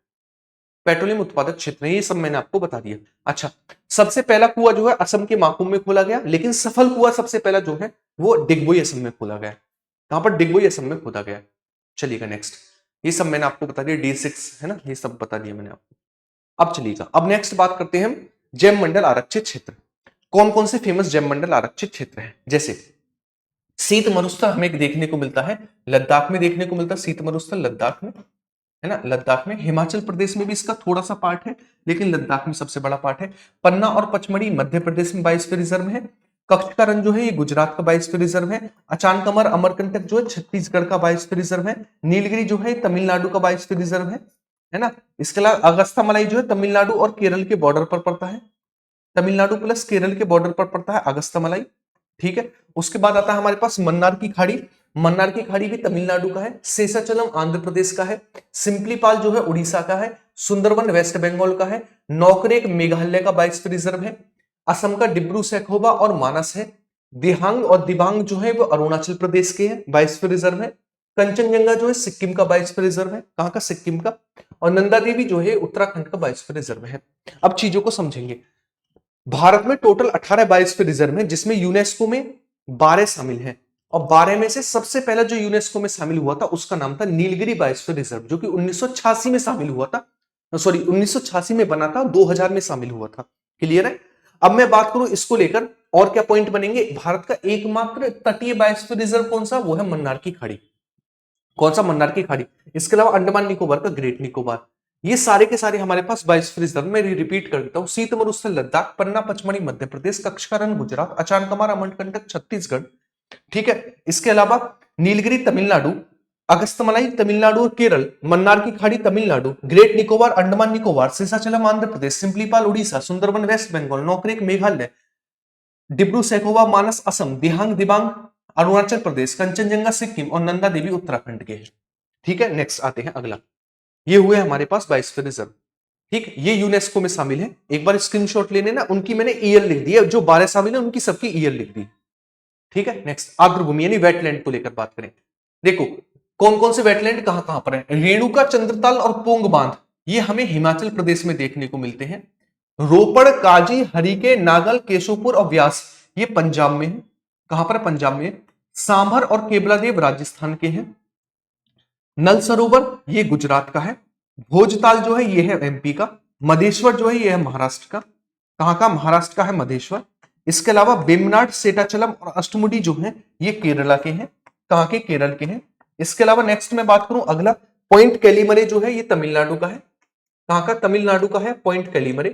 पेट्रोलियम उत्पादक क्षेत्र है, ये सब मैंने आपको बता दिया। अच्छा, सबसे पहला कुआं जो है असम के माकुम में खोला गया, लेकिन सफल कुआं सबसे पहला जो है वो डिगबोई असम में खोला गया। कहां पर? डिगबोई असम में खोदा गया। चलिएगा नेक्स्ट, ये सब मैंने आपको बता दिया। D6 है ना, ये सब बता दिया मैंने आपको। अब चलिएगा, अब नेक्स्ट बात करते हैं हम जैव मंडल आरक्षित क्षेत्र। कौन कौन से फेमस जैव मंडल आरक्षित क्षेत्र हैं? जैसे शीत मरुस्थल हमें देखने को मिलता है लद्दाख में, देखने को मिलता है शीत मरुस्थल लद्दाख में, है ना, लद्दाख में। हिमाचल प्रदेश में भी इसका थोड़ा सा पार्ट है, लेकिन लद्दाख में सबसे बड़ा पार्ट है। पन्ना और पचमढ़ी मध्य प्रदेश में बायोस्फीयर रिजर्व में है। कच्छ का रण जो है ये गुजरात का बायोस्फीयर रिजर्व है। अचानकमर अमरकंटक जो है छत्तीसगढ़ का बायोस्फीयर रिजर्व है। नीलगिरी जो है तमिलनाडु का बायोस्फीयर रिजर्व है ना। इसके अलावा अगस्त्यामलाई जो है तमिलनाडु और केरल के बॉर्डर पर पड़ता है। तमिलनाडु प्लस केरल के बॉर्डर पर पड़ता है अगस्त्यामलाई। ठीक है। उसके बाद आता है हमारे पास मन्नार की खाड़ी। मन्नार की खाड़ी भी तमिलनाडु का है। शेषाचलम आंध्र प्रदेश का है। सिंपलीपाल जो है उड़ीसा का है। सुंदरवन वेस्ट बंगाल का है। नौकरेक मेघालय का बायोस्फीयर रिजर्व है। असम का डिब्रू सैखोवा और मानस है। दिहांग और दिबांग जो है वो अरुणाचल प्रदेश के हैं, बायोस्फीयर रिजर्व है। कंचनजंगा जो है सिक्किम का बायोस्फीयर रिजर्व है। कहां का? सिक्किम का। और नंदा देवी जो है उत्तराखंड का बायोस्फीयर रिजर्व है। अब चीजों को समझेंगे। भारत में टोटल 18 बायोस्फीयर रिजर्व है, जिसमें यूनेस्को में 12 शामिल हैं। और 12 में से सबसे पहला जो यूनेस्को में शामिल हुआ था उसका नाम था नीलगिरी बायोस्फीयर रिजर्व, जो कि 1986 में शामिल हुआ था। सॉरी, 1986 में बना था, 2000 में शामिल हुआ था। क्लियर है। अब मैं बात करूं इसको लेकर और क्या पॉइंट बनेंगे। भारत का एकमात्र तटीय बायोस्फीयर रिजर्व कौन सा? वो है मन्नार की खाड़ी। कौन सा? मन्नार की खाड़ी। इसके अलावा अंडमान निकोबार का ग्रेट निकोबार। ये सारे के सारे हमारे पास बायोस्फीयर रिजर्व में। रिपीट कर देता हूं। शीत मरुस्थल लद्दाख, पन्ना पचमढ़ी मध्य प्रदेश, कच्छ का रण गुजरात, अचानकमार अमरकंटक छत्तीसगढ़। ठीक है। इसके अलावा नीलगिरी तमिलनाडु, अगस्त्यमलाई तमिलनाडु और केरल, मन्नार की खाड़ी तमिलनाडु, ग्रेट निकोबार अंडमान निकोबार, शेषाचलम आंध्र प्रदेश, सिंपलीपाल उड़ीसा, सुंदरबन वेस्ट बंगाल, नौकरेक मेघालय, डिब्रू सैखोवा मानस असम, दिहांग दिबांग अरुणाचल प्रदेश, कंचनजंगा सिक्किम और नंदा देवी उत्तराखंड के हैं। ठीक है। नेक्स्ट आते हैं अगला। ये हुए हमारे पास बायोस्फीयर रिजर्व। ठीक, ये यूनेस्को में शामिल है। एक बार स्क्रीनशॉट लेने ना, उनकी मैंने ईयर लिख दी है, जो 12 शामिल है उनकी सबकी ईयर लिख दी। ठीक है। नेक्स्ट आर्द्र भूमि यानी वेटलैंड को लेकर बात करें। देखो कौन कौन से वेटलैंड कहां कहां पर है। रेणुका, चंद्रताल और पोंग बांध ये हमें हिमाचल प्रदेश में देखने को मिलते हैं। रोपड़, काजी, हरिके, नागल, केशोपुर और व्यास ये पंजाब में है। कहां पर? पंजाब में है। सांभर और केवलादेव राजस्थान के हैं। नल सरोवर ये गुजरात का है। भोजताल जो है ये है एमपी का। मधेश्वर जो है ये है महाराष्ट्र का। कहां का? महाराष्ट्र का है मधेश्वर। इसके अलावा बेमनाड, सेटाचलम और अष्टमुडी जो है ये केरला के हैं। कहां के? केरल के हैं। इसके अलावा नेक्स्ट में बात करूं अगला, पॉइंट कैलीमरे जो है ये तमिलनाडु का है। कहां का? तमिलनाडु का है पॉइंट कैलीमरे।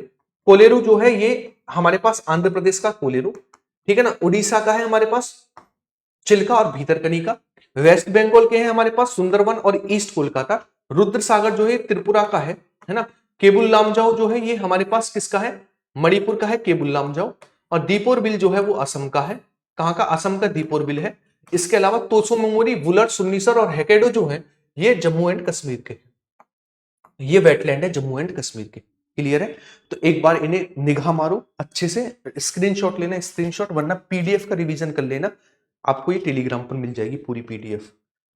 कोलेरू जो है ये हमारे पास आंध्र प्रदेश का कोलेरू, ठीक है ना। उड़ीसा का है हमारे पास चिल्का और भीतरकनिका। वेस्ट बंगाल के हैं हमारे पास सुंदरवन और ईस्ट कोलकाता। रुद्र सागर जो है त्रिपुरा का है ना। केबुल लामजाओ जो है ये हमारे पास किसका है? मणिपुर का है केबुल लामजाओ। और दीपोर बिल जो है वो असम का है। कहां का? असम का दीपोर बिल है। इसके अलावा तोसो मेमोरी, वुलर, सुन्नीसर और हैकेडो जो है ये जम्मू एंड कश्मीर के, ये वेटलैंड है जम्मू एंड कश्मीर के। क्लियर है? तो एक बार इन्हें निगाह मारो अच्छे से, स्क्रीनशॉट लेना, स्क्रीनशॉट, वरना पीडीएफ का रिवीजन कर लेना। आपको ये टेलीग्राम पर मिल जाएगी पूरी पीडीएफ।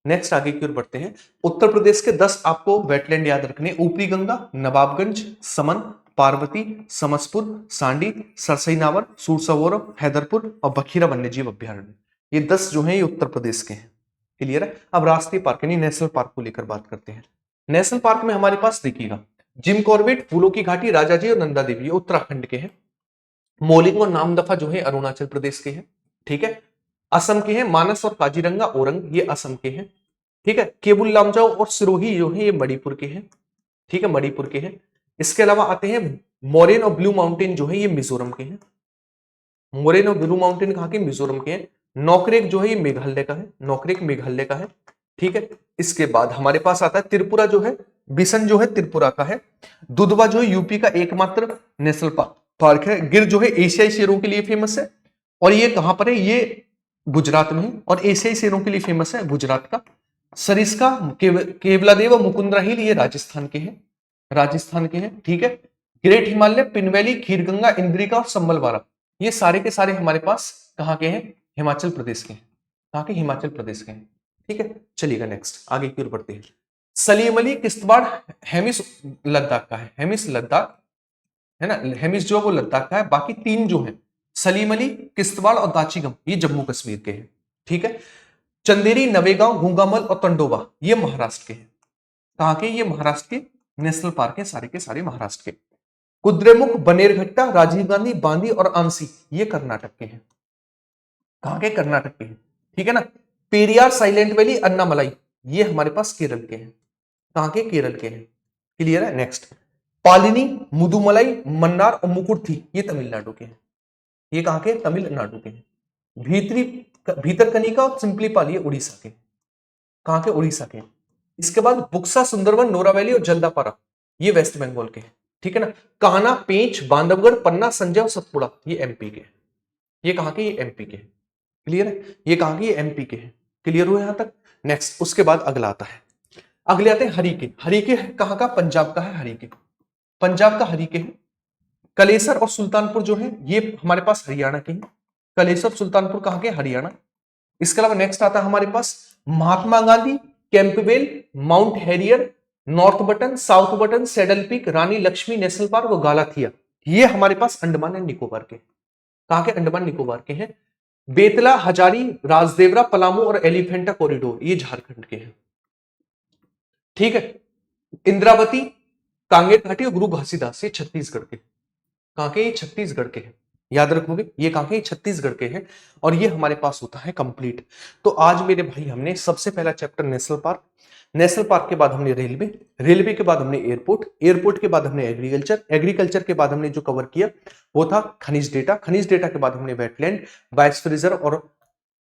नेक्स्ट आगे की ओर बढ़ते हैं। उत्तर प्रदेश के 10 आपको वेटलैंड याद रखने, ऊपरी गंगा, नवाबगंज, समन, पार्वती, समसपुर, सांडी, सरसईनावर, सूरसवोर, हैदरपुर और बखीरा वन्यजीव अभ्यारण्य। ये 10 जो है ये उत्तर प्रदेश के हैं। क्लियर है? अब राष्ट्रीय पार्क यानी नेशनल पार्क को लेकर बात करते हैं। नेशनल पार्क में हमारे पास देखिएगा जिम कॉर्बेट, फूलों की घाटी, राजाजी और नंदा देवी उत्तराखंड के हैं। मोलिंग और नामदफा जो है अरुणाचल प्रदेश के हैं। ठीक है। असम के हैं मानस और काजीरंगा ओरंग, ये असम के हैं। ठीक है। केबुल लामजाओ और सिरोही जो है ये मणिपुर के हैं। ठीक है, मणिपुर के हैं। इसके अलावा आते हैं मोरेन और ब्लू माउंटेन जो है ये मिजोरम के हैं। मोरेन और ब्लू माउंटेन कहां के? मिजोरम के हैं। नौकरेक जो है ये मेघालय का है। नौकरेक मेघालय का है। ठीक है। इसके बाद हमारे पास आता है त्रिपुरा जो है, बिसन जो है त्रिपुरा का है। दुधवा जो है यूपी का एकमात्र नेशनल पार्क है। गिर जो है एशियाई शेरों के लिए फेमस है। और ये कहां पर है? ये गुजरात में है। और एशियाई शेरों के लिए फेमस है गुजरात का। सरिस्का, केवलादेव और मुकुंदरा हिल ये राजस्थान के हैं। राजस्थान के हैं। ठीक है। ग्रेट हिमालय, पिनवैली, खीरगंगा, इंद्रिका और संबलवारा ये सारे के सारे हमारे पास कहां के हैं? हिमाचल प्रदेश के हैं। कहां के? हिमाचल प्रदेश के हैं। ठीक है। चलिएगा नेक्स्ट आगे की ओर बढ़ते हैं। सलीम अली, किश्तवाड़, हेमिस लद्दाख का है। हेमिस लद्दाख है ना, हेमिस जो है वो लद्दाख का है। बाकी 3 जो है सलीम अली, किश्तवाड़ और दाचिगम ये जम्मू कश्मीर के हैं। ठीक है। चंदेरी, नवेगांव, घुंगामल और तंडोबा ये महाराष्ट्र के हैं। कहां के? ये महाराष्ट्र के नेशनल पार्क है सारे के सारे महाराष्ट्र के। कुद्रेमुख, बनेरघट्टा, राजीव गांधी, बांदी और आंसी ये कर्नाटक के हैं। कहां के? कर्नाटक के हैं। ठीक है ना। पेरियार, साइलेंट वैली, अन्नामलाई ये हमारे पास केरल के हैं। कहां के? केरल के हैं। क्लियर है? नेक्स्ट पालिनी, मुदुमलाई, मन्नार और मुकुर्थी ये तमिलनाडु के हैं। ये कहां के? तमिलनाडु के हैं। भीतरकनिका और सिंपलीपाल ये उड़ीसा के। कहां के? उड़ीसा के। इसके बाद बुक्सा, सुंदरवन, नोरा वैली और जल्दापारा ये वेस्ट बंगाल के हैं। ठीक है ना। कान्हा, पेंच, बांधवगढ़, पन्ना, संजय और सतपुड़ा ये एमपी के हैं। ये कहां के? ये एमपी के हैं। क्लियर है? ये कहां के? ये एमपी के हैं। क्लियर हुआ यहां तक? नेक्स्ट उसके बाद अगला आता है, अगले आते हैं हरिके। हरिके कहां का? पंजाब का है हरिके। पंजाब का हरिके है। कलेसर और सुल्तानपुर जो है ये हमारे पास हरियाणा के हैं। कलेसर, सुल्तानपुर कहां के? हरियाणा। इसके अलावा नेक्स्ट आता है हमारे पास Mahatma Gandhi, Campbell, Mount Harriet, North Button, South Button, Saddle Peak, Rani Lakshmi national park और गालाथिया ये हमारे पास अंडमान एंड निकोबार के। कहां के? अंडमान निकोबार के हैं। बेतला, हजारी, राजदेवरा, पलामू और एलिफेंटा कॉरिडोर ये झारखंड के हैं। ठीक है। इंद्रावती, कांगेर घाटी और गुरु घासीदास ये छत्तीसगढ़ के। कहां के? ये छत्तीसगढ़ के हैं। याद रखोगे ये कहां के? छत्तीसगढ़ के हैं। और ये हमारे पास होता है कंप्लीट। तो आज मेरे भाई हमने सबसे पहला chapter national park, national park के बाद हमने रेलवे, रेलवे के बाद हमने एयरपोर्ट, एयरपोर्ट के बाद हमने एग्रीकल्चर, एग्रीकल्चर के बाद हमने जो कवर किया वो था खनिज डेटा, खनिज डेटा के बाद हमने वेटलैंड, बायोस्फीयर रिजर्व और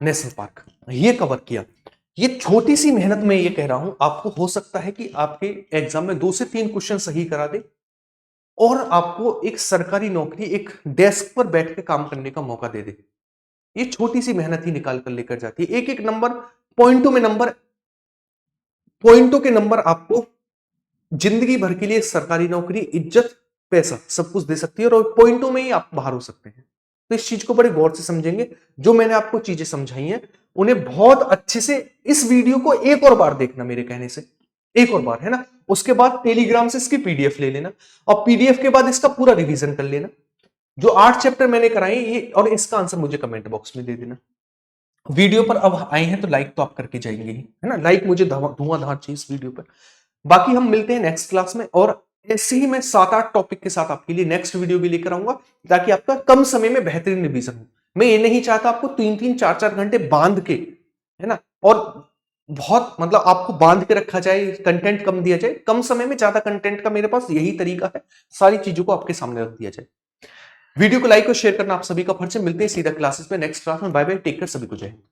नेशनल पार्क ये कवर किया। ये छोटी सी मेहनत में ये कह रहा हूं, आपको हो सकता है कि आपके एग्जाम में 2 से 3 क्वेश्चन सही करा दे और आपको एक सरकारी नौकरी, एक डेस्क पर बैठ के काम करने का मौका दे दे। ये छोटी सी मेहनत ही निकाल कर लेकर जाती है। एक एक नंबर, पॉइंटों में नंबर, पॉइंटों के नंबर आपको जिंदगी भर के लिए सरकारी नौकरी, इज्जत, पैसा सब कुछ दे सकती है और पॉइंटों में ही आप बाहर हो सकते हैं। तो इस चीज को बड़े गौर से समझेंगे। जो मैंने आपको चीजें समझाई हैं उन्हें बहुत अच्छे से, इस वीडियो को एक और बार देखना मेरे कहने से, एक और बार, है ना। उसके बाद टेलीग्राम से इसकी पीडीएफ ले लेना और पीडीएफ के बाद इसका पूरा रिवीजन कर लेना। जो 8 चैप्टर मैंने कराए ये, और इसका आंसर मुझे कमेंट बॉक्स में दे देना। वीडियो पर अब आए हैं तो लाइक तो आप करके जाएंगे ही, है ना। लाइक मुझे धुआंधार चाहिए इस वीडियो पर। बाकी हम मिलते हैं नेक्स्ट क्लास में, और ऐसे ही मैं 7-8 टॉपिक के साथ आपके लिए नेक्स्ट वीडियो भी लेकर आऊंगा, ताकि आपका कम समय में बेहतरीन रिवीजन हो। मैं ये नहीं चाहता आपको 3-3 4-4 घंटे बांध के, है ना, और बहुत मतलब आपको बांध के रखा जाए, कंटेंट कम दिया जाए। कम समय में ज्यादा कंटेंट का मेरे पास यही तरीका है, सारी चीजों को आपके सामने रख दिया जाए। वीडियो को लाइक और शेयर करना आप सभी का फर्ज है। मिलते हैं सीधा क्लासेस में नेक्स्ट क्लास में। बाय बाय, टेक केयर, सभी को जय हिंद।